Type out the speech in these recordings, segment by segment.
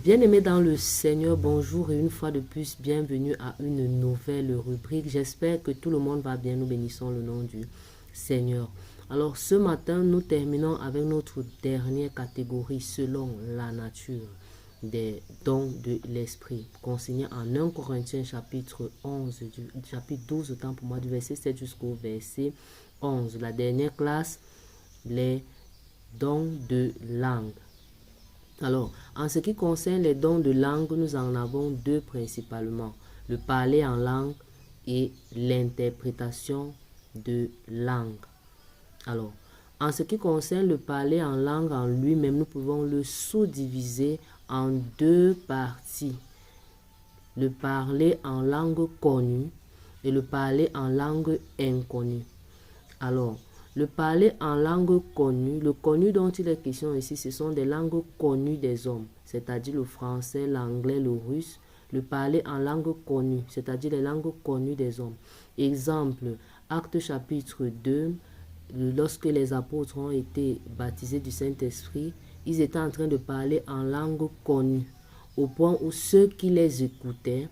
Bien-aimés dans le Seigneur, bonjour et une fois de plus, bienvenue à une nouvelle rubrique. J'espère que tout le monde va bien. Nous bénissons le nom du Seigneur. Alors ce matin, nous terminons avec notre dernière catégorie selon la nature des dons de l'esprit, consigné en 1 Corinthiens chapitre 11, chapitre 12, autant pour moi, du verset 7 jusqu'au verset 11. La dernière classe, les dons de langue. Alors, en ce qui concerne les dons de langue, nous en avons deux principalement. Le parler en langue et l'interprétation de langue. Alors, en ce qui concerne le parler en langue en lui-même, nous pouvons le sous-diviser en deux parties. Le parler en langue connue et le parler en langue inconnue. Alors, le parler en langue connue, le connu dont il est question ici, ce sont des langues connues des hommes, c'est-à-dire le français, l'anglais, le russe. Le parler en langue connue, c'est-à-dire les langues connues des hommes. Exemple, Actes chapitre 2, lorsque les apôtres ont été baptisés du Saint-Esprit, ils étaient en train de parler en langue connue, au point où ceux qui les écoutaient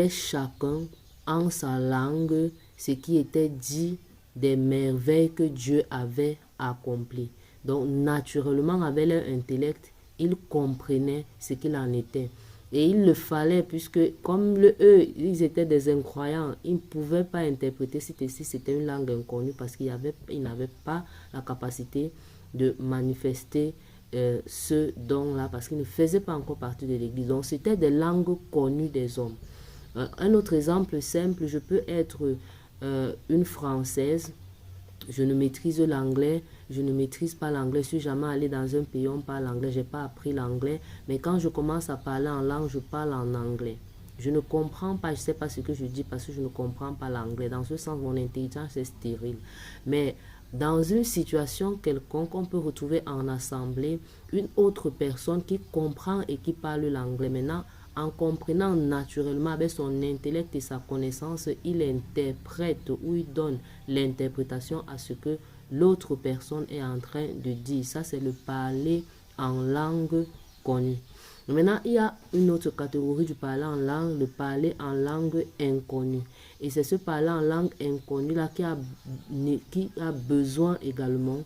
chacun en sa langue ce qui était dit des merveilles que Dieu avait accomplies. Donc, naturellement, avec leur intellect, ils comprenaient ce qu'il en était. Et il le fallait, puisque comme eux, ils étaient des incroyants, ils ne pouvaient pas interpréter si c'était une langue inconnue, parce qu'ils n'avaient pas la capacité de manifester ce don-là, parce qu'ils ne faisaient pas encore partie de l'Église. Donc, c'était des langues connues des hommes. Un autre exemple simple, je peux être une Française, je ne maîtrise l'anglais, je ne maîtrise pas l'anglais, je suis jamais allée dans un pays où on parle anglais, je n'ai pas appris l'anglais, mais quand je commence à parler en langue, je parle en anglais. Je ne comprends pas, je ne sais pas ce que je dis parce que je ne comprends pas l'anglais. Dans ce sens, mon intelligence est stérile. Mais dans une situation quelconque, on peut retrouver en assemblée une autre personne qui comprend et qui parle l'anglais. Maintenant, en comprenant naturellement avec son intellect et sa connaissance, il interprète ou il donne l'interprétation à ce que l'autre personne est en train de dire. Ça, c'est le parler en langue connue. Maintenant, il y a une autre catégorie du parler en langue, le parler en langue inconnue. Et c'est ce parler en langue inconnue-là qui a besoin également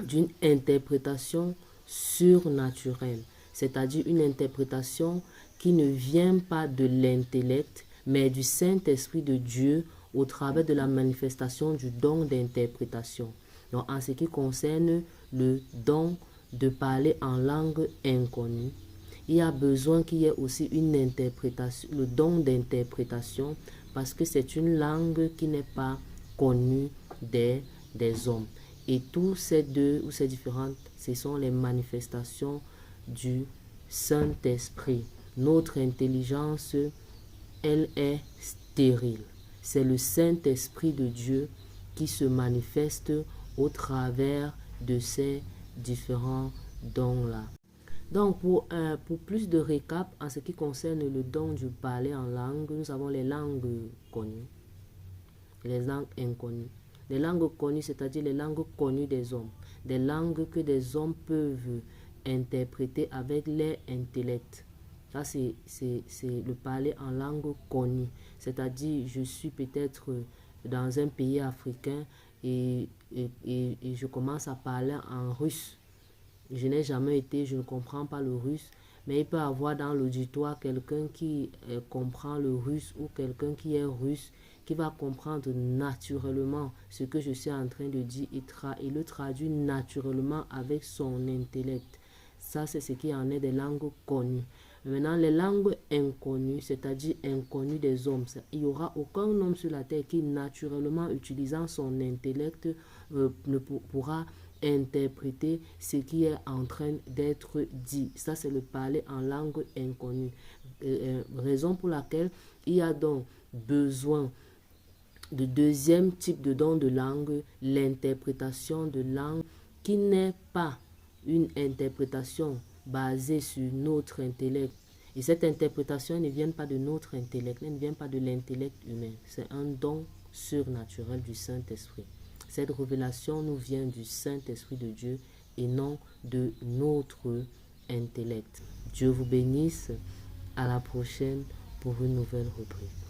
d'une interprétation surnaturelle, c'est-à-dire une interprétation qui ne vient pas de l'intellect, mais du Saint-Esprit de Dieu au travers de la manifestation du don d'interprétation. Donc, en ce qui concerne le don de parler en langue inconnue, il y a besoin qu'il y ait aussi une interprétation, le don d'interprétation, parce que c'est une langue qui n'est pas connue des hommes. Et tous ces deux ou ces différentes, ce sont les manifestations du Saint-Esprit. Notre intelligence, elle est stérile. C'est le Saint-Esprit de Dieu qui se manifeste au travers de ces différents dons-là. Donc, pour plus de récap en ce qui concerne le don du parler en langue, nous avons les langues connues et les langues inconnues. Les langues connues, c'est-à-dire les langues connues des hommes. Des langues que des hommes peuvent interpréter avec leur intellect. Ça, c'est le parler en langue connue. C'est-à-dire, je suis peut-être dans un pays africain et je commence à parler en russe. Je n'ai jamais été, je ne comprends pas le russe, mais il peut y avoir dans l'auditoire quelqu'un qui comprend le russe ou quelqu'un qui est russe, qui va comprendre naturellement ce que je suis en train de dire et le traduit naturellement avec son intellect. Ça, c'est ce qui en est des langues connues. Maintenant, les langues inconnues, c'est-à-dire inconnues des hommes, il n'y aura aucun homme sur la terre qui, naturellement, utilisant son intellect, ne pourra interpréter ce qui est en train d'être dit. Ça, c'est le parler en langue inconnue. Raison pour laquelle il y a donc besoin de deuxième type de don de langue, l'interprétation de langue qui n'est pas une interprétation basée sur notre intellect. Et cette interprétation ne vient pas de notre intellect, elle ne vient pas de l'intellect humain. C'est un don surnaturel du Saint-Esprit. Cette révélation nous vient du Saint-Esprit de Dieu et non de notre intellect. Dieu vous bénisse. À la prochaine pour une nouvelle rubrique.